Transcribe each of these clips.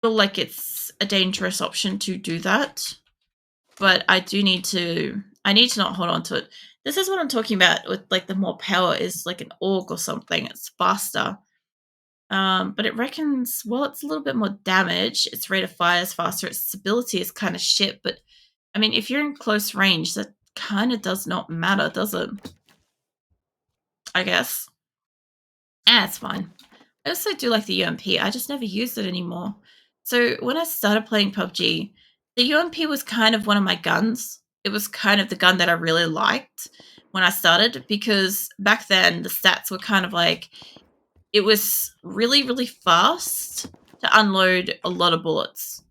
feel like it's a dangerous option to do that. But I need to not hold on to it. This is what I'm talking about with like the more power is like an orc or something. It's faster. But it reckons, well, it's a little bit more damage. Its rate of fire is faster. Its ability is kind of shit. But I mean, if you're in close range, that kind of does not matter, does it? I guess. It's fine. I also do like the UMP. I just never used it anymore. So when I started playing PUBG, the UMP was kind of one of my guns. It was kind of the gun that I really liked when I started because back then the stats were kind of like it was really, really fast to unload a lot of bullets.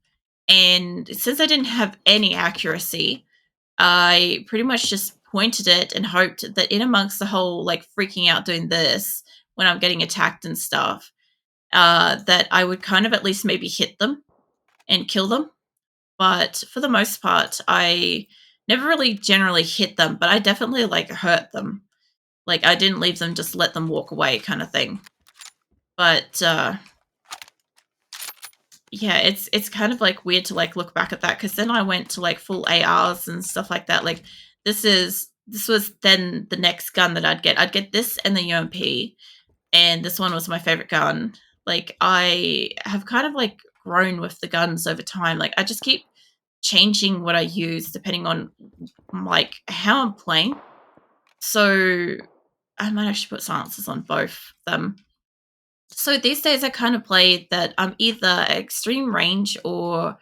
And since I didn't have any accuracy, I pretty much just pointed it and hoped that in amongst the whole like freaking out doing this when I'm getting attacked and stuff, that I would kind of at least maybe hit them and kill them. But for the most part, I never really generally hit them, but I definitely like hurt them. Like I didn't leave them, just let them walk away kind of thing. But yeah, it's kind of like weird to like look back at that because then I went to like full ARs and stuff like that. Like this was then the next gun that I'd get. I'd get this and the UMP, and this one was my favorite gun. Like I have kind of like grown with the guns over time. Like I just keep changing what I use depending on like how I'm playing. So I might actually put silencers on both of them. So these days I kind of play that I'm either extreme range or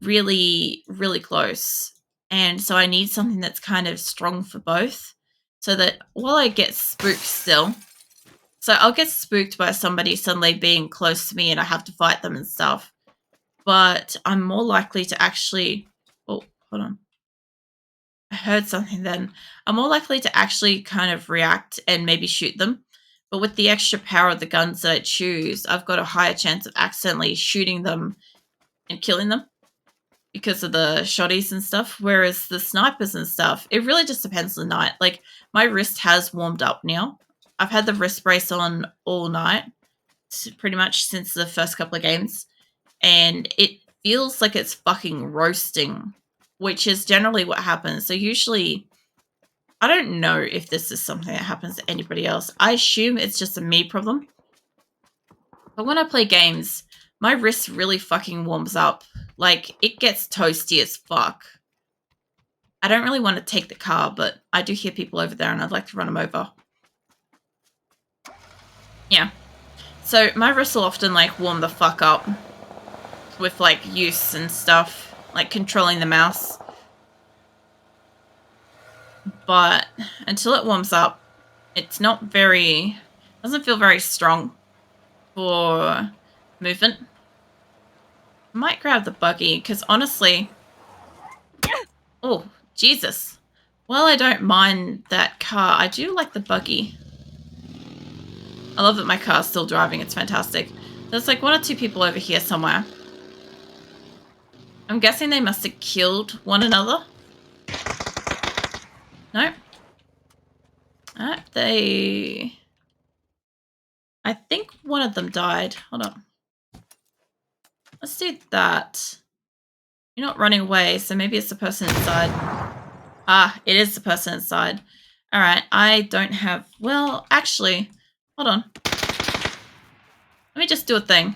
really, really close. And so I need something that's kind of strong for both. So that while I get spooked still, so I'll get spooked by somebody suddenly being close to me and I have to fight them and stuff. But I'm more likely to actually. Oh, hold on. I heard something then. I'm more likely to actually kind of react and maybe shoot them. But with the extra power of the guns that I choose, I've got a higher chance of accidentally shooting them and killing them because of the shotties and stuff. Whereas the snipers and stuff, it really just depends on the night. Like my wrist has warmed up now. I've had the wrist brace on all night, pretty much since the first couple of games, and it feels like it's fucking roasting, which is generally what happens. So usually, I don't know if this is something that happens to anybody else. I assume it's just a me problem. But when I play games, my wrist really fucking warms up. Like, it gets toasty as fuck. I don't really want to take the car, but I do hear people over there and I'd like to run them over. Yeah. So my wrists will often, like, warm the fuck up with, like, use and stuff. Like, controlling the mouse. But until it warms up, it's not very... doesn't feel very strong for movement. I might grab the buggy, because honestly... Oh, Jesus. While I don't mind that car, I do like the buggy. I love that my car's still driving. It's fantastic. There's like one or two people over here somewhere. I'm guessing they must have killed one another. No. They... I think one of them died. Hold on. Let's do that. You're not running away, so maybe it's the person inside. Ah, it is the person inside. Alright, I don't have... Well, actually, hold on. Let me just do a thing.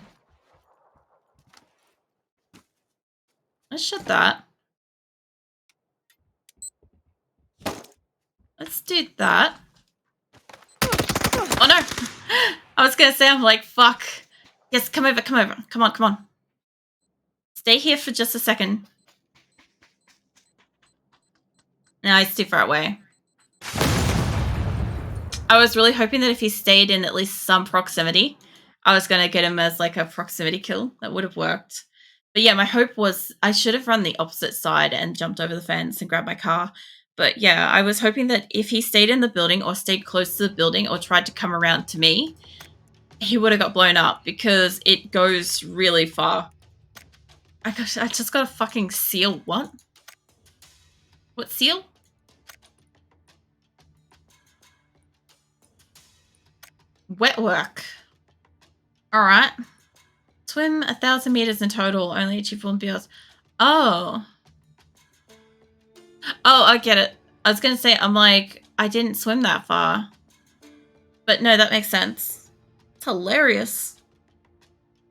Let's shut that. Let's do that. Oh no! I was gonna say, I'm like, fuck. Yes, come over, come over. Come on, come on. Stay here for just a second. No, he's too far away. I was really hoping that if he stayed in at least some proximity, I was going to get him as like a proximity kill. That would have worked. But yeah, my hope was I should have run the opposite side and jumped over the fence and grabbed my car. But yeah, I was hoping that if he stayed in the building or stayed close to the building or tried to come around to me, he would have got blown up because it goes really far. I just got a fucking seal. What? What seal? Wet work. All right. Swim 1,000 meters in total, only achieve 1 BRs. Oh. Oh, I get it. I was going to say, I'm like, I didn't swim that far. But no, that makes sense. It's hilarious.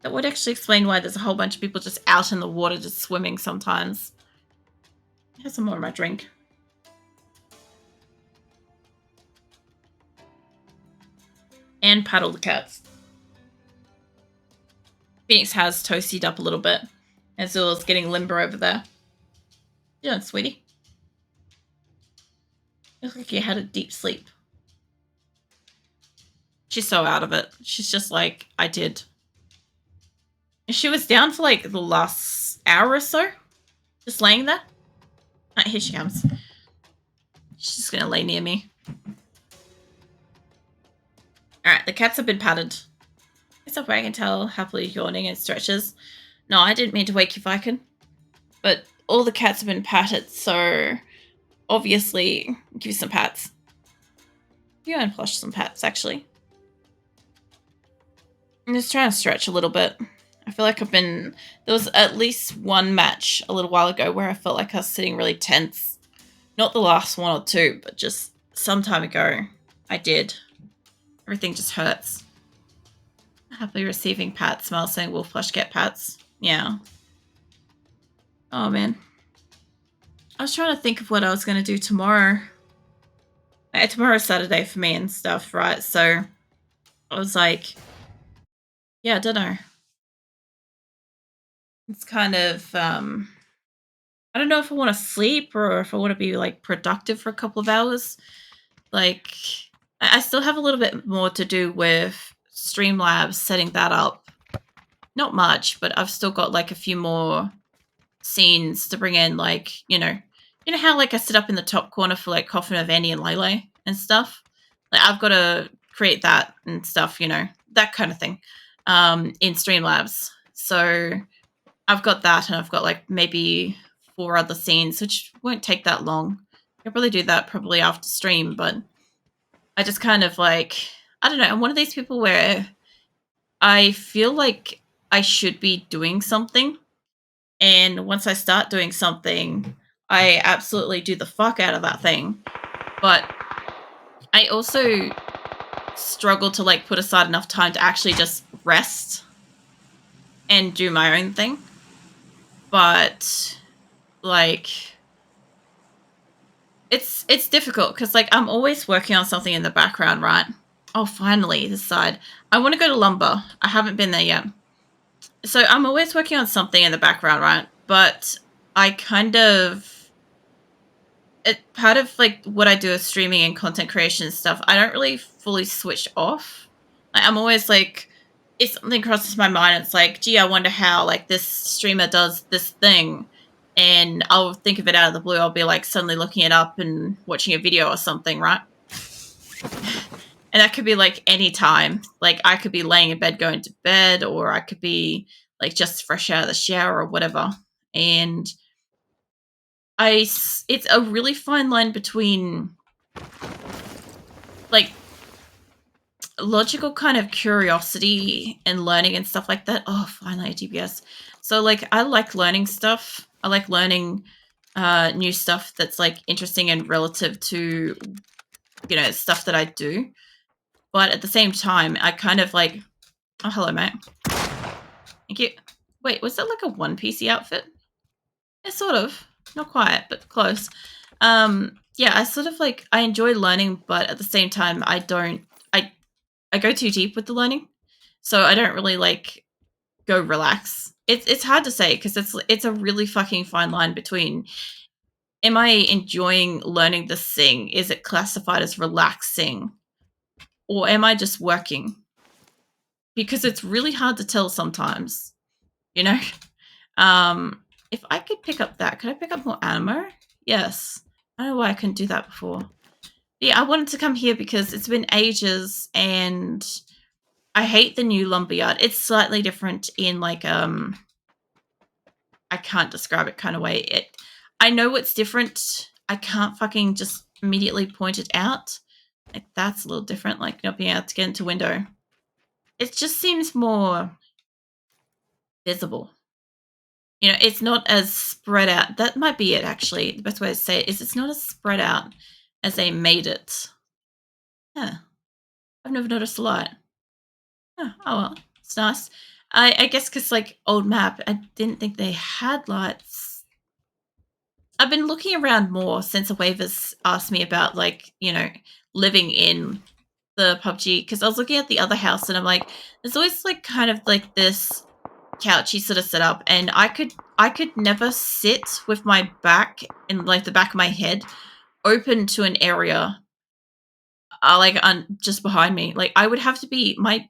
That would actually explain why there's a whole bunch of people just out in the water just swimming sometimes. Here's some more of my drink. And paddle the cats. Phoenix has toasted up a little bit. Azula's getting limber over there. You doing, sweetie? Looks like you had a deep sleep. She's so out of it. She's just like, I did. And she was down for like the last hour or so. Just laying there. Right, here she comes. She's just gonna lay near me. Alright, the cats have been patted. It's up where I can tell, happily yawning and stretches. No, I didn't mean to wake you, Viken. But all the cats have been patted, so obviously give you some pats. You and Plush some pats, actually. I'm just trying to stretch a little bit. I feel like there was at least one match a little while ago where I felt like I was sitting really tense. Not the last one or two, but just some time ago, I did. Everything just hurts. Happily receiving pats. Smile saying, will Plush get pats? Yeah. Oh, man. I was trying to think of what I was going to do tomorrow. Tomorrow's Saturday for me and stuff, right? So I was like, yeah, I don't know. It's kind of, I don't know if I want to sleep or if I want to be like productive for a couple of hours. Like, I still have a little bit more to do with Streamlabs, setting that up. Not much, but I've still got like a few more scenes to bring in, like, you know how like I sit up in the top corner for like Coffin of Annie and Lele and stuff? Like, I've got to create that and stuff, that kind of thing, in Streamlabs. So I've got that, and I've got like maybe 4 other scenes, which won't take that long. I'll probably do that probably after stream, but I just kind of like, I don't know, I'm one of these people where I feel like I should be doing something, and once I start doing something, I absolutely do the fuck out of that thing. But I also struggle to like put aside enough time to actually just rest and do my own thing. But like, it's difficult because like I'm always working on something in the background, right? Oh, finally, this side. I want to go to Lumber. I haven't been there yet. So I'm always working on something in the background, right? But I kind of, part of like what I do with streaming and content creation and stuff, I don't really fully switch off. I'm always like, if something crosses my mind, it's like, gee, I wonder how like this streamer does this thing, and I'll think of it out of the blue. I'll be like suddenly looking it up and watching a video or something, right? And that could be like any time. Like, I could be laying in bed going to bed, or I could be like just fresh out of the shower or whatever. And it's a really fine line between like logical kind of curiosity and learning and stuff like that. Oh, finally a GPS. So like, I like learning stuff. I like learning new stuff that's like interesting and relative to, stuff that I do. But at the same time, I kind of like, oh, hello, mate. Thank you. Wait, was that like a One Piece outfit? Yeah, sort of. Not quite, but close. Yeah, I sort of like, I enjoy learning, but at the same time, I go too deep with the learning. So I don't really like go relax. It's hard to say because it's a really fucking fine line between, am I enjoying learning this thing? Is it classified as relaxing? Or am I just working? Because it's really hard to tell sometimes, you know? If I could pick up that, could I pick up more ammo? Yes. I don't know why I couldn't do that before. But yeah, I wanted to come here because it's been ages and I hate the new lumberyard. It's slightly different in like, I can't describe it kind of way. I know it's different. I can't fucking just immediately point it out. Like, that's a little different, like not being able to get into window. It just seems more visible. You know, it's not as spread out. That might be it, actually. The best way to say it is it's not as spread out as they made it. Yeah, I've never noticed a lot. Oh well, it's nice. I guess because like old map, I didn't think they had lights. I've been looking around more since a waivers asked me about like living in the PUBG because I was looking at the other house and I'm like, there's always like kind of like this couchy sort of set up, and I could never sit with my back and like the back of my head open to an area like on just behind me. Like I would have to be my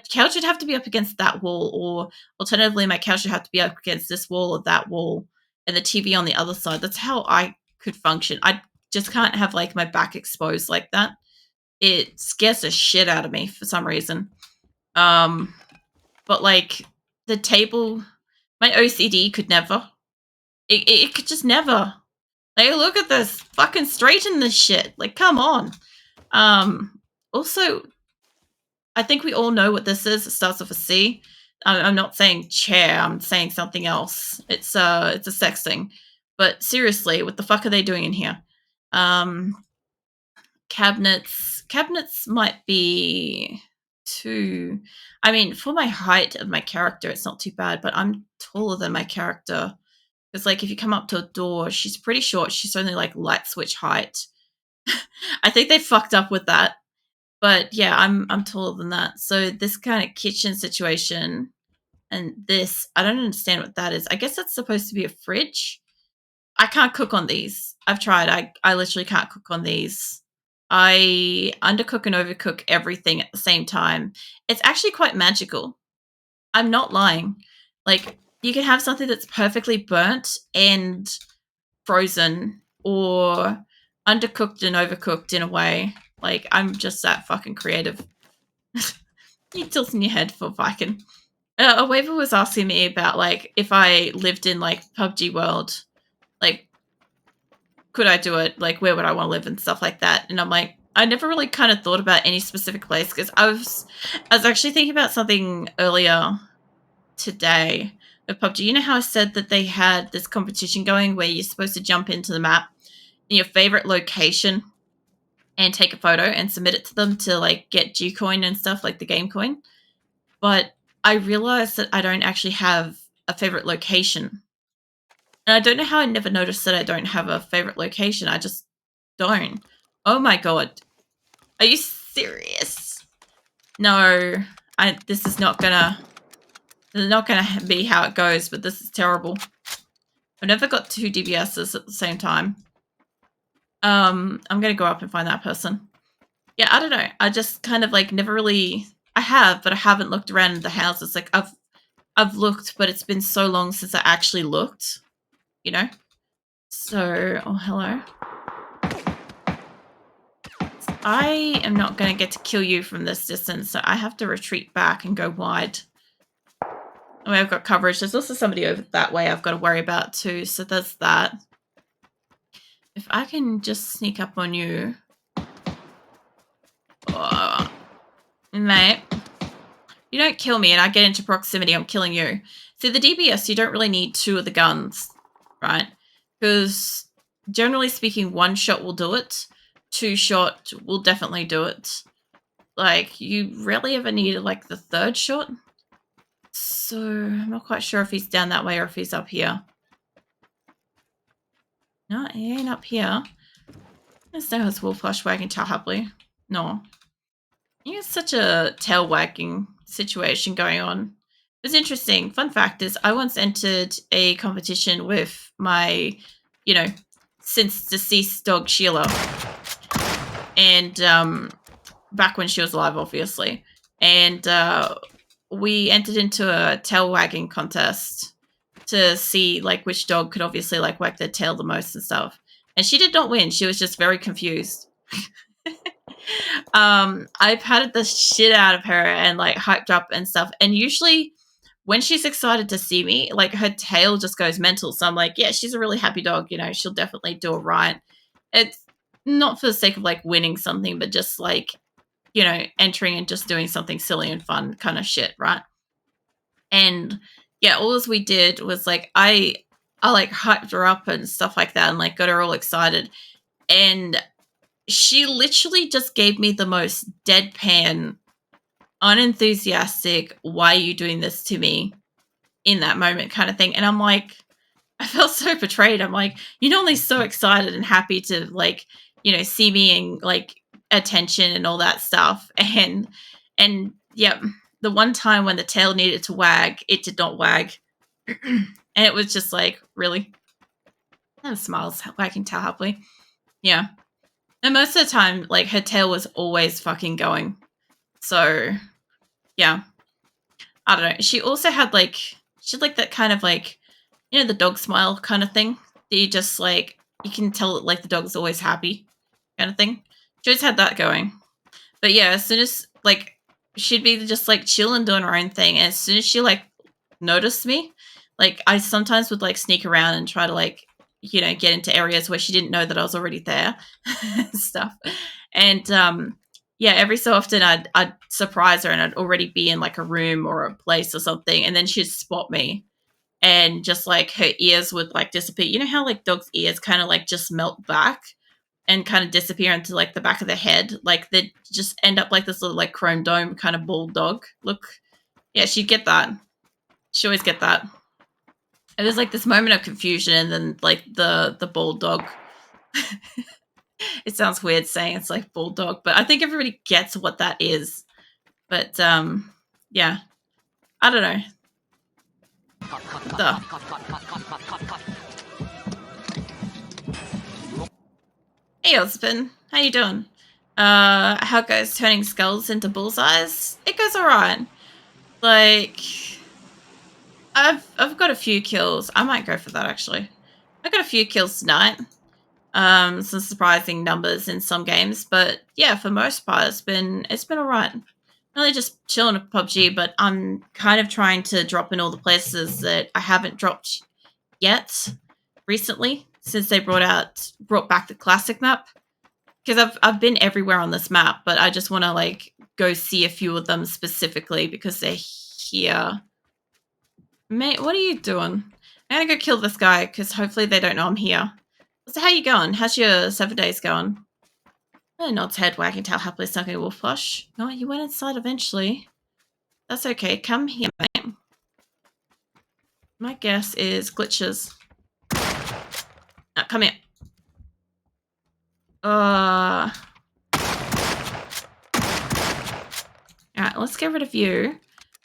couch would have to be up against that wall, or alternatively my couch would have to be up against this wall or that wall, and the TV on the other side. That's how I could function. I just can't have like my back exposed like that. It scares the shit out of me for some reason. Um, but like the table, my OCD could never. It could just never. Like look at this, fucking straighten this shit. Like come on. Also, I think we all know what this is. It starts with a C. I'm not saying chair. I'm saying something else. It's a sex thing. But seriously, what the fuck are they doing in here? Um, cabinets might be too. I mean, for my height of my character, it's not too bad. But I'm taller than my character. Because like, if you come up to a door, she's pretty short. She's only like light switch height. I think they fucked up with that. But yeah, I'm taller than that. So this kind of kitchen situation and this, I don't understand what that is. I guess that's supposed to be a fridge. I can't cook on these. I've tried. I literally can't cook on these. I undercook and overcook everything at the same time. It's actually quite magical. I'm not lying. Like you can have something that's perfectly burnt and frozen or undercooked and overcooked in a way. Like I'm just that fucking creative. You tilting your head for Viking. A waiver was asking me about like if I lived in like PUBG World, like could I do it? Like where would I want to live and stuff like that? And I'm like, I never really kind of thought about any specific place because I was actually thinking about something earlier today with PUBG. You know how I said that they had this competition going where you're supposed to jump into the map in your favorite location and take a photo and submit it to them to like get G coin and stuff like the game coin. But I realized that I don't actually have a favorite location. And I don't know how I never noticed that I don't have a favorite location. I just don't. Oh my god. Are you serious? No. This is not gonna be how it goes, but this is terrible. I've never got two DBSs at the same time. I'm gonna go up and find that person. Yeah, I don't know. I just kind of like never really I have, but I haven't looked around the houses. Like I've looked, but it's been so long since I actually looked, you know? So, oh, hello. I am not going to get to kill you from this distance, so I have to retreat back and go wide. Oh, I've got coverage. There's also somebody over that way I've got to worry about too, so there's that. If I can just sneak up on you. Oh, mate. You don't kill me and I get into proximity, I'm killing you. See, the DBS, you don't really need two of the guns, right? Because generally speaking, one shot will do it. Two shot will definitely do it. Like, you rarely ever need, like, the third shot. So, I'm not quite sure if he's down that way or if he's up here. No, he ain't up here. There's no wolf flush wagging tail happily. No. You have such a tail wagging situation going on. It was interesting. Fun fact is, I once entered a competition with my, since deceased dog Sheila, and back when she was alive, obviously, and we entered into a tail wagging contest to see like which dog could obviously like wag their tail the most and stuff. And she did not win. She was just very confused. I patted the shit out of her and like hyped up and stuff. And usually when she's excited to see me, like her tail just goes mental. So I'm like, yeah, she's a really happy dog. She'll definitely do it right. It's not for the sake of like winning something, but just like, entering and just doing something silly and fun kind of shit, right? And yeah, all we did was like I like hyped her up and stuff like that and like got her all excited. And she literally just gave me the most deadpan, unenthusiastic, why are you doing this to me in that moment kind of thing. And I'm like, I felt so betrayed. I'm like, you're normally so excited and happy to like, see me and like attention and all that stuff. And yeah, the one time when the tail needed to wag, it did not wag. And it was just like, really? And smiles, wagging tail happily. Yeah. And most of the time, like her tail was always fucking going. So yeah. I don't know. She also had like that kind of like, the dog smile kind of thing. That you just like you can tell that like the dog's always happy kind of thing. She always had that going. But yeah, as soon as like she'd be just like chilling doing her own thing, and as soon as she like noticed me, like I sometimes would like sneak around and try to like, get into areas where she didn't know that I was already there and stuff. And yeah, every so often I'd surprise her and I'd already be in like a room or a place or something, and then she'd spot me and just like her ears would like disappear. You know how like dogs' ears kind of like just melt back and kind of disappear into like the back of the head? Like they just end up like this little like chrome dome kind of bulldog look. Yeah, she'd get that. She always get that. It was like this moment of confusion, and then like the bulldog. It sounds weird saying it's like bulldog, but I think everybody gets what that is. But yeah, I don't know. The Hey, husband, how you doing? How goes turning skulls into bullseyes? It goes alright. Like, I've got a few kills. I might go for that actually. I got a few kills tonight. Some surprising numbers in some games, but yeah, for most part, it's been alright. Really just chilling with PUBG, but I'm kind of trying to drop in all the places that I haven't dropped yet recently since they brought back the classic map. Because I've been everywhere on this map, but I just want to like go see a few of them specifically because they're here. Mate, what are you doing? I'm gonna go kill this guy because hopefully they don't know I'm here. So how you going? How's your 7 days going? Nods head, wagging tail, happily sucking a wolf flush. No, you went inside eventually. That's okay. Come here, mate. My guess is glitches. Now, come here. Alright, let's get rid of you.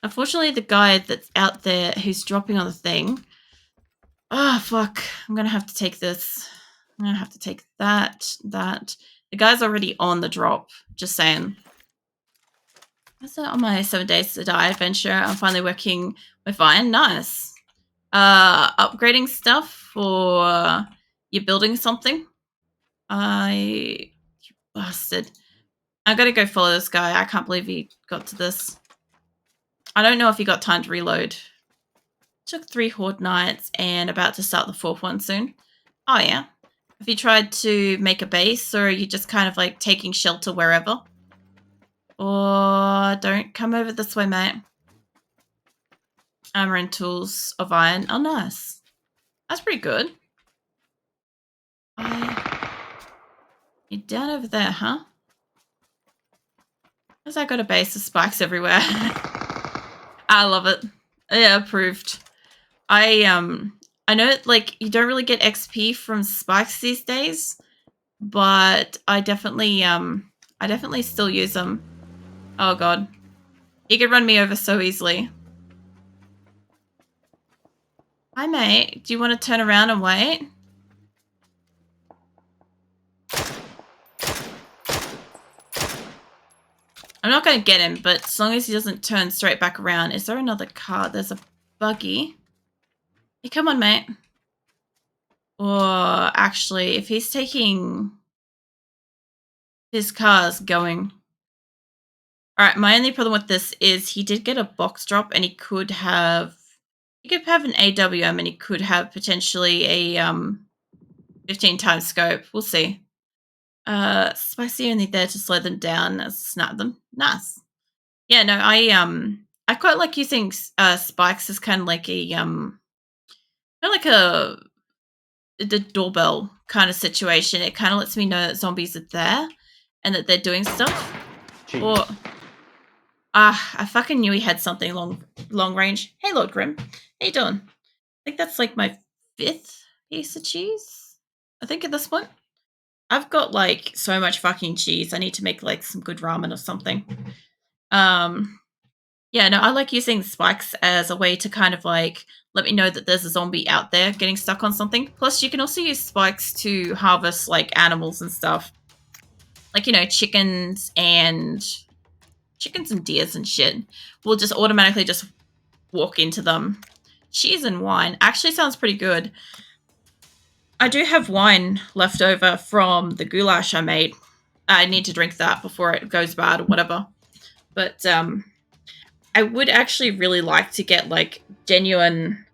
Unfortunately, the guy that's out there who's dropping on the thing. Oh, fuck. I'm gonna have to take this. I'm gonna have to take that. The guy's already on the drop. Just saying. That's it on my 7 days to die adventure. I'm finally working with Vine. Nice. Upgrading stuff or you're building something. You bastard. I gotta go follow this guy. I can't believe he got to this. I don't know if he got time to reload. Took 3 Horde nights and about to start the 4th one soon. Oh yeah. Have you tried to make a base or are you just kind of like taking shelter wherever? Or don't come over this way, mate. Armor and tools of iron. Oh, nice. That's pretty good. You're down over there, huh? Because I got a base of spikes everywhere. I love it. Yeah, approved. I know like you don't really get XP from spikes these days, but I definitely still use them. Oh god. You could run me over so easily. Hi mate, do you want to turn around and wait? I'm not going to get him, but as long as he doesn't turn straight back around. Is there another car? There's a buggy. Hey, come on, mate. Or actually, if he's taking... His car's going. Alright, my only problem with this is he did get a box drop and he could have... He could have an AWM and he could have potentially a 15 times scope. We'll see. Spicy only there to slow them down, snap them. Nice. Yeah, no, I quite like using spikes as kind of like a kind of like a the doorbell kind of situation. It kind of lets me know that zombies are there and that they're doing stuff. Cheese. Or I fucking knew he had something long range. Hey, Lord Grim, how you doing? I think that's like my 5th piece of cheese. I think at this point. I've got like so much fucking cheese. I need to make like some good ramen or something. Um yeah, no, I like using spikes as a way to kind of like let me know that there's a zombie out there getting stuck on something. Plus you can also use spikes to harvest like animals and stuff. Like, you know, chickens and deers and shit will just automatically just walk into them. Cheese and wine actually sounds pretty good. I do have wine left over from the goulash I made. I need to drink that before it goes bad or whatever. But I would actually really like to get like genuine,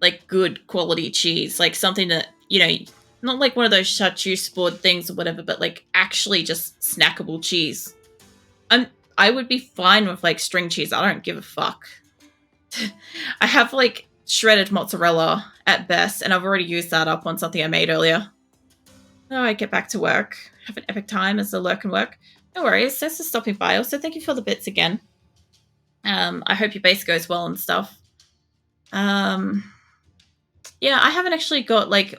like good quality cheese, like something that, you know, not like one of those chartreuse board things or whatever, but like actually just snackable cheese. I would be fine with like string cheese. I don't give a fuck. I have like shredded mozzarella at best, and I've already used that up on something I made earlier. Oh, I get back to work. Have an epic time as I lurk and work. No worries. Thanks for stopping by. Also, thank you for the bits again. I hope your base goes well and stuff. Yeah, I haven't actually got like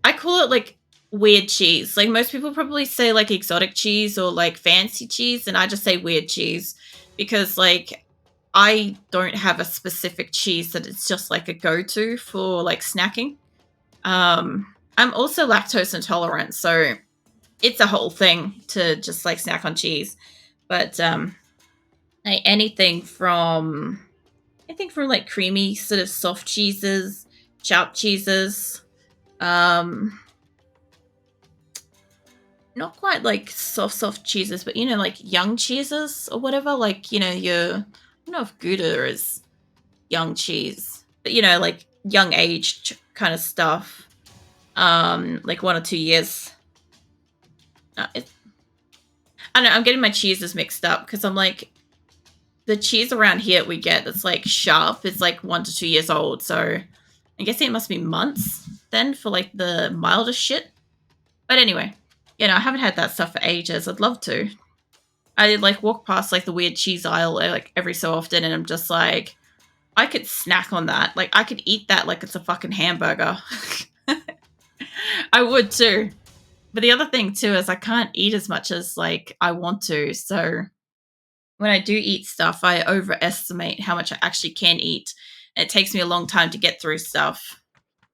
I call it like weird cheese. Like most people probably say like exotic cheese or like fancy cheese, and I just say weird cheese because like I don't have a specific cheese that it's just like a go-to for like snacking. I'm also lactose intolerant, so it's a whole thing to just like snack on cheese. But like anything from like creamy sort of soft cheeses, chopped cheeses, um not quite like soft cheeses, but you know, like young cheeses or whatever. Like, you know, I don't know if Gouda is young cheese, but you know, like young aged kind of stuff. Like 1 or 2 years. I don't know, I'm getting my cheeses mixed up because I'm like, the cheese around here we get that's like sharp is like 1 to 2 years old. So I'm guessing it must be months then for like the mildest shit. But anyway, you know, I haven't had that stuff for ages. I'd love to. I like walk past like the weird cheese aisle like every so often, and I'm just like, I could snack on that. Like I could eat that like it's a fucking hamburger. I would too. But the other thing too is I can't eat as much as like I want to. So when I do eat stuff, I overestimate how much I actually can eat. And it takes me a long time to get through stuff.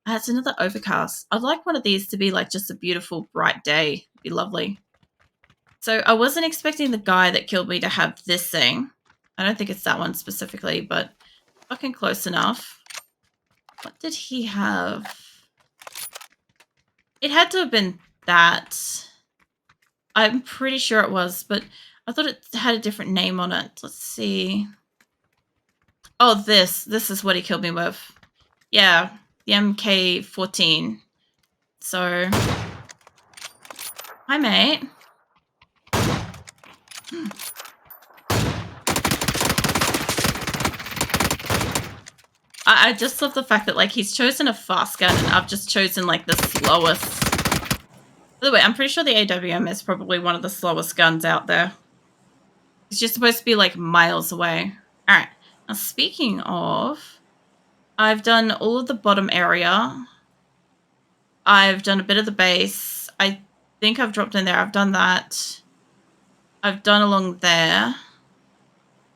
It's another overcast. I'd like one of these to be like just a beautiful, bright day. It'd be lovely. So I wasn't expecting the guy that killed me to have this thing. I don't think it's that one specifically, but fucking close enough. What did he have? It had to have been that. I'm pretty sure it was, but I thought it had a different name on it. Let's see. Oh, this. This is what he killed me with. Yeah, the MK14. So, hi, mate. I just love the fact that like he's chosen a fast gun and I've just chosen like the slowest. By the way, I'm pretty sure the AWM is probably one of the slowest guns out there. It's just supposed to be like miles away. All right. Now speaking of, I've done all of the bottom area. I've done a bit of the base. I think I've dropped in there. I've done that. I've done along there.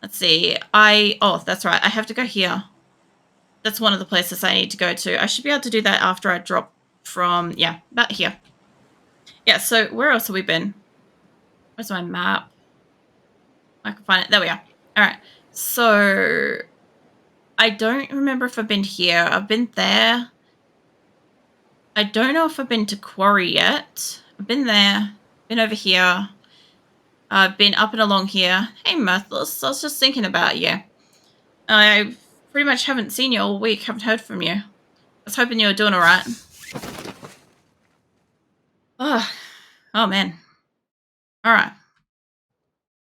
Let's see. Oh, that's right. I have to go here. That's one of the places I need to go to. I should be able to do that after I drop from, yeah, about here. Yeah, so where else have we been? Where's my map? I can find it. There we are. All right. So I don't remember if I've been here. I've been there. I don't know if I've been to Quarry yet. I've been there. Been over here. I've been up and along here. Hey, Mirthless. I was just thinking about you. I pretty much haven't seen you all week. Haven't heard from you. I was hoping you were doing all right. Oh man. All right.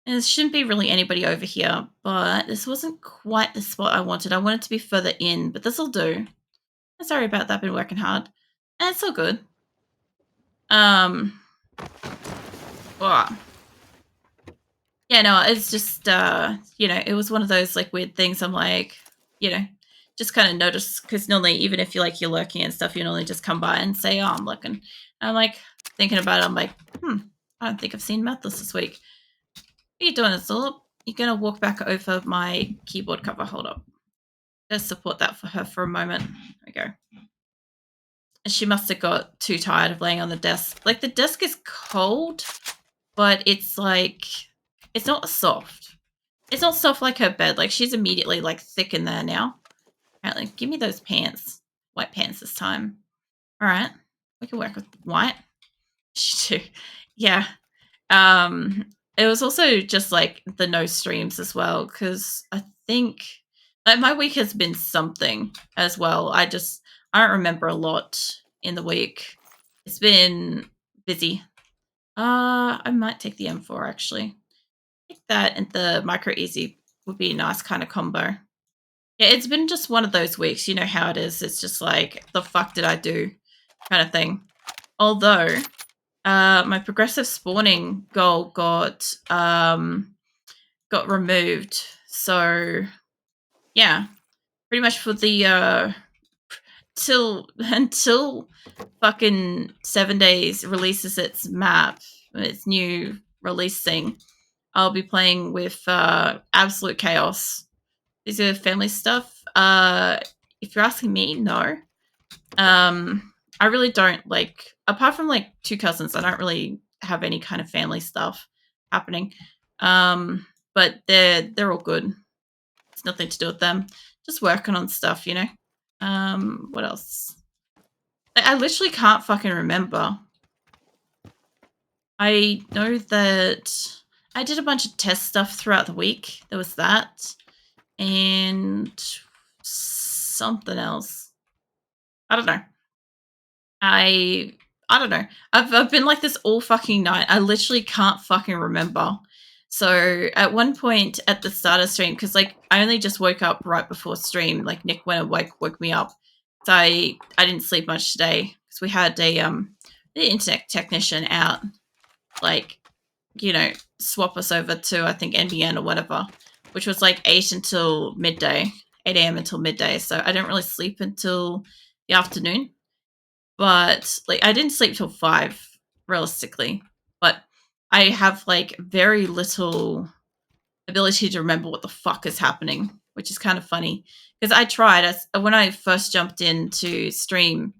And there shouldn't be really anybody over here, but this wasn't quite the spot I wanted. I wanted to be further in, but this'll do. Sorry about that, been working hard. And it's all good. Well, yeah, no, it's just, it was one of those, like, weird things I'm like, you know, just kind of notice, because normally, even if you're lurking and stuff, you normally just come by and say, oh, I'm looking. And I'm like, thinking about it, I'm like, I don't think I've seen Methless this week. What are you doing, Azula? You're going to walk back over my keyboard cover. Hold up. Let's support that for her for a moment. There we go. And she must have got too tired of laying on the desk. Like, the desk is cold, but it's like, it's not soft. It's not soft like her bed. Like, she's immediately, like, thick in there now. Apparently, give me those pants. White pants this time. All right. We can work with white. Yeah. It was also just, like, the no streams as well, because I think, like, my week has been something as well. I don't remember a lot in the week. It's been busy. I might take the M4, actually. I think that and the Micro Easy would be a nice kind of combo. Yeah, it's been just one of those weeks. You know how it is. It's just like, the fuck did I do kind of thing. Although, my progressive spawning goal got removed. So, yeah, pretty much for the until fucking 7 days releases its map, its new release thing, I'll be playing with Absolute Chaos. These are family stuff. If you're asking me, no. I really don't, like, apart from like 2 cousins, I don't really have any kind of family stuff happening. But they're all good. It's nothing to do with them. Just working on stuff, you know. What else? I literally can't fucking remember. I know that I did a bunch of test stuff throughout the week. There was that. And something else. I don't know. I don't know. I've been like this all fucking night. I literally can't fucking remember. So at one point at the start of stream, because like I only just woke up right before stream, like Nick went and woke me up. So I didn't sleep much today because we had the internet technician out, like, swap us over to, I think, NBN or whatever, which was like 8 until midday, 8 a.m. until midday. So I didn't really sleep until the afternoon. But like I didn't sleep till 5 realistically, but I have like very little ability to remember what the fuck is happening, which is kind of funny because I tried when I first jumped into stream.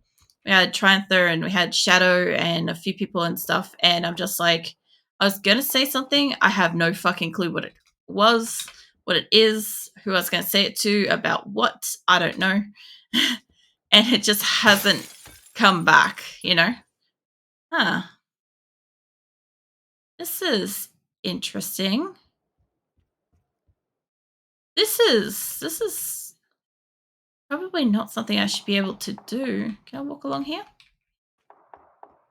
We had Tranther and we had Shadow and a few people and stuff, and I'm just like, I was gonna say something, I have no fucking clue what it was, what it is, who I was gonna say it to, about what, I don't know. And it just hasn't come back, you know? Huh. This is interesting. This is probably not something I should be able to do. Can I walk along here?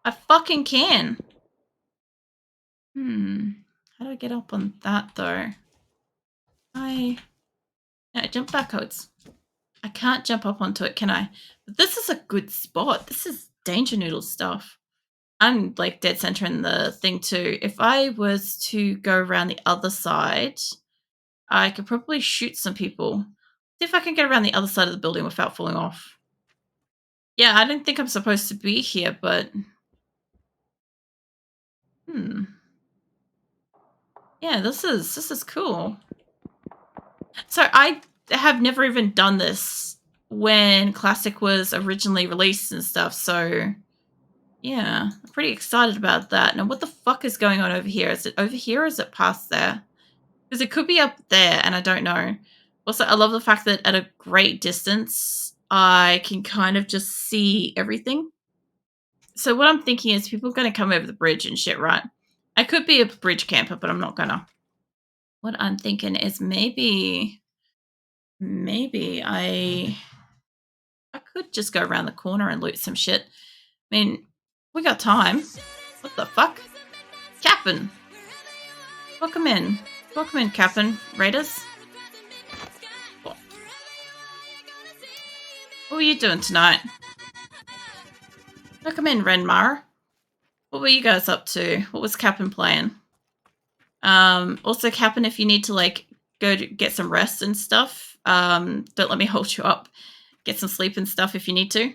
I fucking can. How do I get up on that though? Jump backwards. I can't jump up onto it, can I? But this is a good spot. This is Danger Noodle stuff. I'm like dead center in the thing too. If I was to go around the other side, I could probably shoot some people. See if I can get around the other side of the building without falling off. Yeah, I don't think I'm supposed to be here, but yeah, this is cool. So I have never even done this when Classic was originally released and stuff. So yeah, I'm pretty excited about that. Now, what the fuck is going on over here? Is it over here or is it past there? Because it could be up there, and I don't know. Also, I love the fact that at a great distance, I can kind of just see everything. So what I'm thinking is people are going to come over the bridge and shit, right? I could be a bridge camper, but I'm not going to. What I'm thinking is maybe I could just go around the corner and loot some shit. I mean, we got time. What the fuck? Captain. Welcome in. Welcome in, Captain. Raiders. What were you doing tonight? Welcome in, Renmar. What were you guys up to? What was Captain playing? Also, Captain, if you need to like go to get some rest and stuff, don't let me hold you up. Get some sleep and stuff if you need to.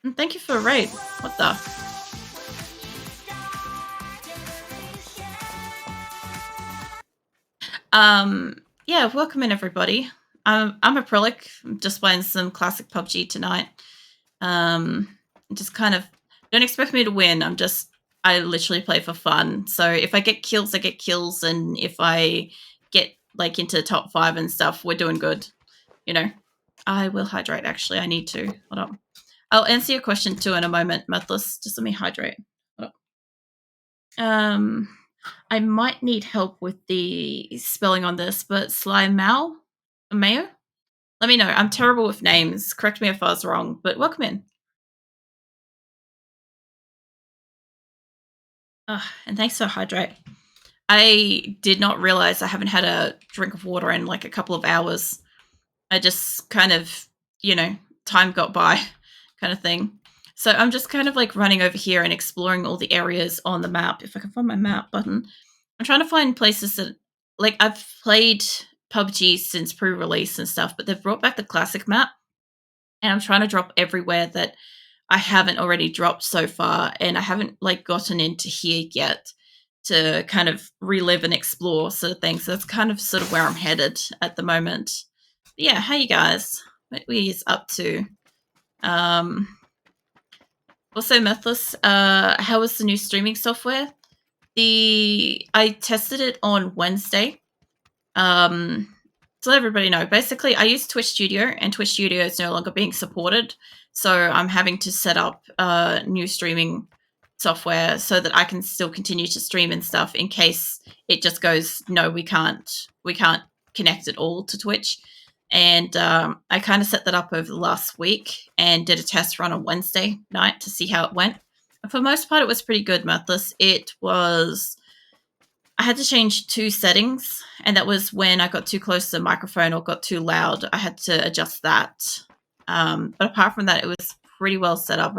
And thank you for a raid. What the? Yeah, welcome in everybody. I'm Acrylic. I'm just playing some classic PUBG tonight. Just kind of don't expect me to win. I literally play for fun. So if I get kills, I get kills, and if I get like into top 5 and stuff, we're doing good. You know. I will hydrate. Actually, I need to. Hold up. I'll answer your question too in a moment, Methless. Just let me hydrate. Hold up. I might need help with the spelling on this, but Mayo? Let me know. I'm terrible with names. Correct me if I was wrong, but welcome in. And thanks for hydrate. I did not realize I haven't had a drink of water in like a couple of hours. I just kind of, time got by kind of thing. So I'm just kind of like running over here and exploring all the areas on the map. If I can find my map button, I'm trying to find places that, like, I've played PUBG since pre-release and stuff, but they've brought back the classic map, and I'm trying to drop everywhere that I haven't already dropped so far, and I haven't like gotten into here yet to kind of relive and explore sort of thing. So that's kind of sort of where I'm headed at the moment. But yeah, how you guys? What are you up to? Also, Methless, how was the new streaming software? I tested it on Wednesday. To let everybody know, basically, I use Twitch Studio, and Twitch Studio is no longer being supported. So I'm having to set up new streaming software so that I can still continue to stream and stuff in case it just goes, no, we can't connect at all to Twitch. And I kind of set that up over the last week and did a test run on Wednesday night to see how it went. And for the most part, it was pretty good, Methless. I had to change 2 settings, and that was when I got too close to the microphone or got too loud. I had to adjust that. But apart from that, it was pretty well set up.